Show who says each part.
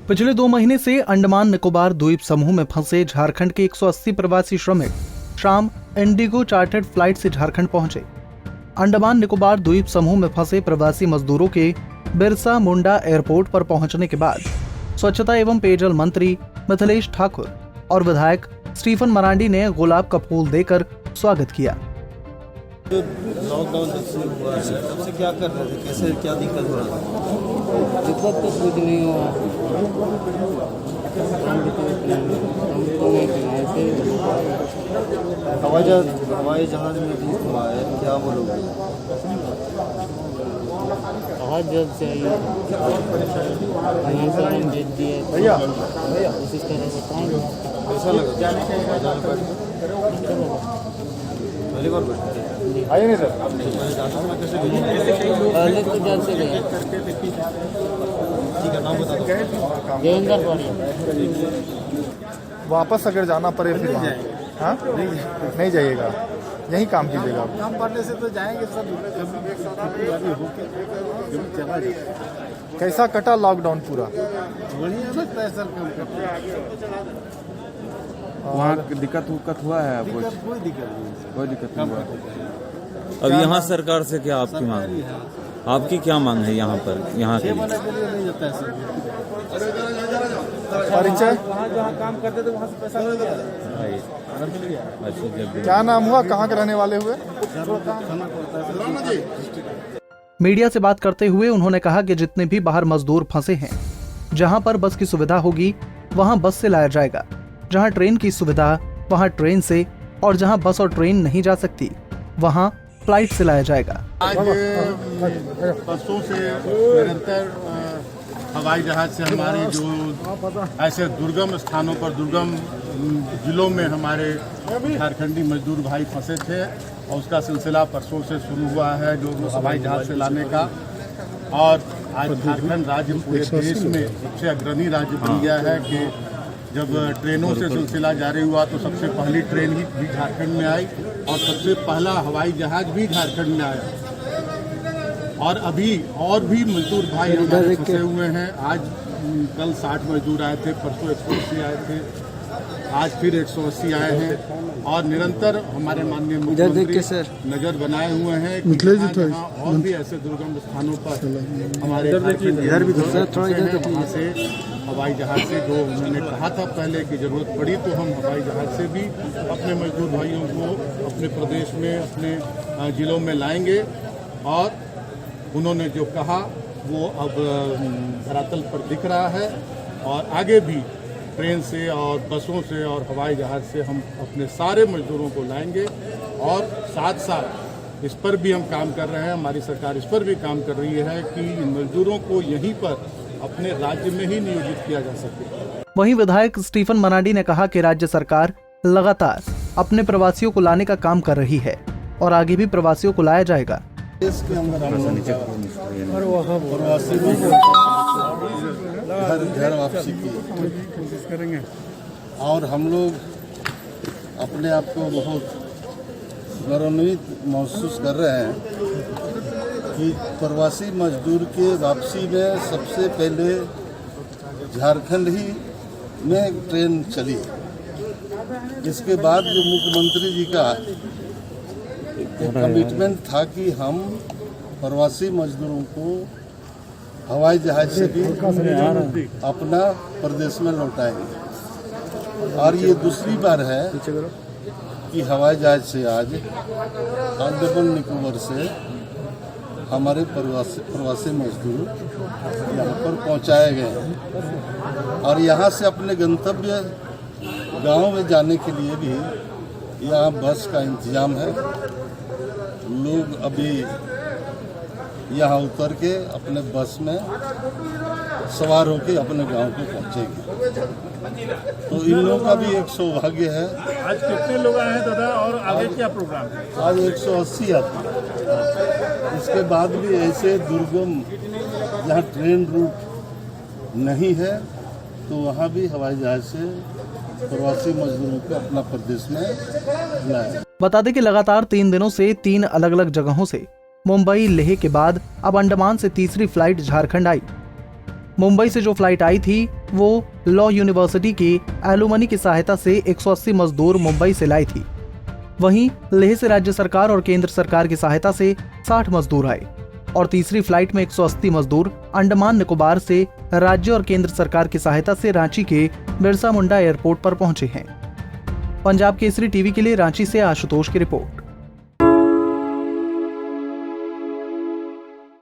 Speaker 1: पिछले 2 महीने से अंडमान निकोबार द्वीप समूह में फंसे झारखंड के 180 प्रवासी श्रमिक शाम इंडिगो चार्टर्ड फ्लाइट से झारखंड पहुंचे। अंडमान निकोबार द्वीप समूह में फंसे प्रवासी मजदूरों के बिरसा मुंडा एयरपोर्ट पर पहुंचने के बाद स्वच्छता एवं पेयजल मंत्री मिथिलेश ठाकुर और विधायक स्टीफन मरांडी ने गुलाब का फूल देकर स्वागत किया।
Speaker 2: लॉकडाउन जब से हुआ है तब से क्या कर रहे थे, कैसे क्या दिक्कत हो रहा था?
Speaker 3: दिक्कत तो कुछ नहीं हुआ,
Speaker 2: हवाई जहाज में भी हुआ है, क्या बोलोगे?
Speaker 3: बहुत जल्द से डेट दिए उसी तरह से बताएंगे।
Speaker 2: कैसा लगा? पहली बार बैठे
Speaker 4: आइए नहीं सर।
Speaker 3: पहले तो जल्द से गए।
Speaker 2: ठीक है, नाम बता दो।
Speaker 3: देवेंद्र पड़े।
Speaker 4: वापस अगर जाना पड़े फिर वहाँ हाँ नहीं जाइएगा, यहीं काम कीजिएगा।
Speaker 2: काम पड़ने से तो जाएंगे सब चला जाए।
Speaker 4: कैसा कटा लॉकडाउन पूरा?
Speaker 2: बढ़िया लगता है सर, काम करते
Speaker 5: वहाँ दिक्कत हुआ है आपको?
Speaker 2: कोई दिक्कत नहीं,
Speaker 5: कोई दिक्कत नहीं हुआ।
Speaker 6: अब यहाँ सरकार से क्या आपकी मांग है? आपकी क्या मांग है यहाँ पर, यहाँ के लिए?
Speaker 2: के लिए नहीं जाता है सर।
Speaker 4: परिचय
Speaker 2: जहाँ काम करते थे वहाँ से पैसा मिल गया।
Speaker 6: अच्छा,
Speaker 4: क्या नाम हुआ, कहाँ के रहने वाले हुए?
Speaker 1: मीडिया से बात करते हुए उन्होंने कहा कि जितने भी बाहर मजदूर फंसे हैं, जहां पर बस की सुविधा होगी वहां बस से लाया जाएगा, जहां ट्रेन की सुविधा वहां ट्रेन से, और जहां बस और ट्रेन नहीं जा सकती वहां फ्लाइट से लाया जाएगा।
Speaker 7: आज बसों से निरंतर हवाई जहाज से हमारे जो ऐसे दुर्गम स्थानों पर, दुर्गम जिलों में हमारे झारखंडी मजदूर भाई फंसे थे, और उसका सिलसिला परसों से शुरू हुआ है जो हवाई जहाज से लाने का। और आज झारखंड राज्य पूरे देश में सबसे अग्रणी राज्य बन गया है कि जब ट्रेनों से सिलसिला जारी हुआ तो सबसे पहली ट्रेन ही भी झारखंड में आई और सबसे पहला हवाई जहाज भी झारखंड में आया। और अभी और भी मजदूर भाई हमारे फंसे हुए हैं। आज कल 60 मजदूर आए थे, परसों 180 आए थे, आज फिर 180 आए हैं। और निरंतर हमारे माननीय मुख्यमंत्री नजर बनाए हुए हैं कि जहाँ और भी ऐसे दुर्गम स्थानों पर हमारे इधर भी वहाँ से हवाई जहाज से, जो उन्होंने कहा था पहले कि जरूरत पड़ी तो हम हवाई जहाज से भी अपने मजदूर भाइयों को अपने प्रदेश में, अपने जिलों में लाएंगे। और उन्होंने जो कहा वो अब धरातल पर दिख रहा है। और आगे भी ट्रेन से और बसों से और हवाई जहाज से हम अपने सारे मजदूरों को लाएंगे। और साथ साथ इस पर भी हम काम कर रहे हैं, हमारी सरकार इस पर भी काम कर रही है कि इन मजदूरों को यहीं पर अपने राज्य में ही नियोजित किया जा सके।
Speaker 1: वहीं विधायक स्टीफन मरांडी ने कहा कि राज्य सरकार लगातार अपने प्रवासियों को लाने का काम कर रही है और आगे भी प्रवासियों को लाया जाएगा।
Speaker 2: देश के अंदर प्रवासी घर वापसी की कोशिश करेंगे। और हम लोग अपने आप को बहुत गौरवान्वित महसूस कर रहे हैं कि प्रवासी मजदूर के वापसी में सबसे पहले झारखंड ही में ट्रेन चली। इसके बाद जो मुख्यमंत्री जी का कमिटमेंट था कि हम प्रवासी मजदूरों को हवाई जहाज से भी अपना प्रदेश में लौटाएंगे। और ये दूसरी बार है कि हवाई जहाज से आज अंडमान निकोबार से हमारे प्रवासी मजदूर यहाँ पर पहुँचाए गए हैं। और यहाँ से अपने गंतव्य गांव में जाने के लिए भी यहाँ बस का इंतजाम है। लोग अभी यहाँ उतर के अपने बस में सवार होकर अपने गांव पे पहुँचेंगे। तो इन लोगों का भी एक सौभाग्य है।
Speaker 7: आज कितने लोग आए हैं दादा, और आगे क्या प्रोग्राम है?
Speaker 2: आज 180 आते हैं। इसके बाद भी ऐसे दुर्गम जहाँ ट्रेन रूट नहीं है तो वहाँ भी हवाई जहाज से प्रवासी मजदूरों को अपना प्रदेश में लाया।
Speaker 1: बता दें कि लगातार 3 दिनों से 3 अलग अलग जगहों से मुंबई लेह के बाद अब अंडमान से तीसरी फ्लाइट झारखंड आई। मुंबई से जो फ्लाइट आई थी वो लॉ यूनिवर्सिटी की एलुमनी की सहायता से 180 मजदूर मुंबई से लाई थी। वहीं लेह से राज्य सरकार और केंद्र सरकार की सहायता से 60 मजदूर आए और तीसरी फ्लाइट में 180 मजदूर अंडमान निकोबार से राज्य और केंद्र सरकार की सहायता से रांची के बिरसा मुंडा एयरपोर्ट पर पहुंचे हैं। पंजाब केसरी टीवी के लिए रांची से आशुतोष की रिपोर्ट।